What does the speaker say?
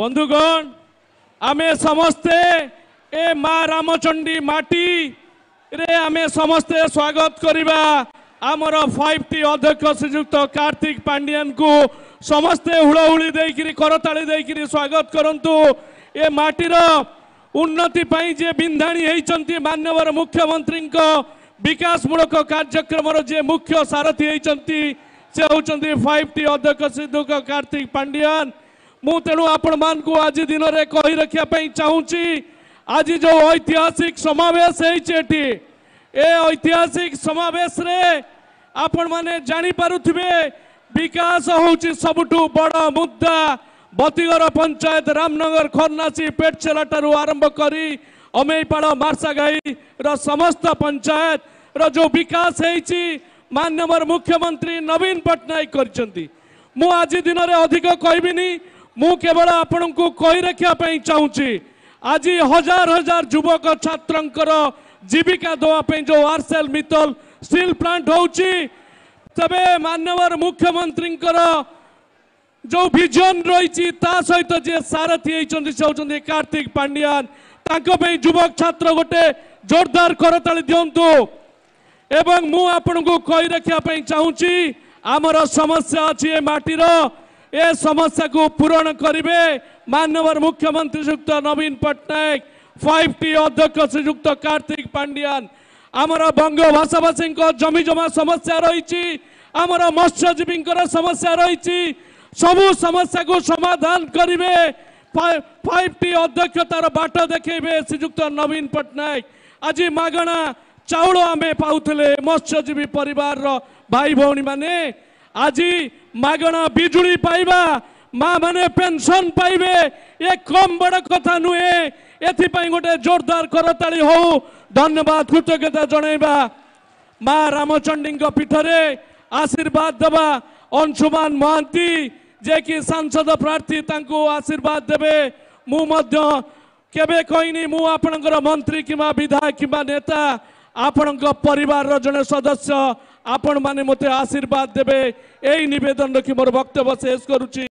बंधुगण आमे समस्ते ए माँ रामचंडी माटी रे आमे समस्ते स्वागत करिबा आमर 5T अध्यक्ष श्रीयुक्त कार्तिक पांडियन को समस्ते हुड़हुड़ी देकिरी करताली देकिरी स्वागत करंतु। ए माटीर उन्नति पाई जे बिंधाणी हेइचंती माननीय मुख्यमंत्री विकासमूलक कार्यक्रम जे मुख्य सारथी हेइचंती से होचंती 5T अध्यक्ष श्रीयुक्त कार्तिक पांडियन। मु तेणु आपण मान को आज दिन में कही रखा चाहूँगी आज जो ऐतिहासिक समावेश होती ए ऐतिहासिक समावेश रे आपण माने जानी पारुथिबे विकास होउची सबुठु बड़ मुद्दा। बतीगर पंचायत रामनगर खरनासी पेटचेला ठारू आरंभ करी अमेईपाड़ मार्साघाई र समस्त पंचायत रो जो विकास होइची माननीय मुख्यमंत्री नवीन पट्टनायक करचंती। मु आज दिन में अधिक कहबिनी मु केवल आपण को कही रखा चाहूँगी आज हजार हजार युवक छात्रंकर जीविका देवाई जो आरसेल मित्तल स्टील प्लांट होउची तबे माननीय मुख्यमंत्री जो विजन रही सहित जे सारथी होती कार्तिक पांडियन युवक छात्र गोटे जोरदार करताली दिंतु। एवं मु आपण को कही रखा चाहूँगी आमर समस्या अच्छी माटीर ए समस्या को पूरण करेंगे माननीय मुख्यमंत्री श्रीयुक्त नवीन पट्टनायक 5T अध्यक्ष श्रीयुक्त कार्तिक पांडियन। आमर बंग भाषाभाषी जमी जमा समस्या रही आमर मत्स्यजीवी समस्या रही सबू समस्या को समाधान करेंगे 5T अध्यक्ष तार बाट देखेबे श्रीयुक्त नवीन पट्टनायक। आज मागणा चाउल आमे पाउथले मत्स्यजीवी परिवार भाई भौणी माने आज मागणा बिजुली पाइबा माँ माने पेंशन पाइबे ये कम बड़ कथा नुहे। एथिपाई गोटे जोरदार करताली हो धन्यवाद कृतज्ञता जनइबा माँ रामचंडी पीठरे आशीर्वाद देवा अंशुमान महांती जे कि सांसद प्रार्थी तांको आशीर्वाद देवे। मु मध्य केबे कहनी मु आपणकर मंत्री किंवा विधायक किंवा नेता आपणक परिवार जने सदस्य आपण माने मते आशीर्वाद देवे। यही निवेदन रखी मोर वक्तव्य शेष करुची।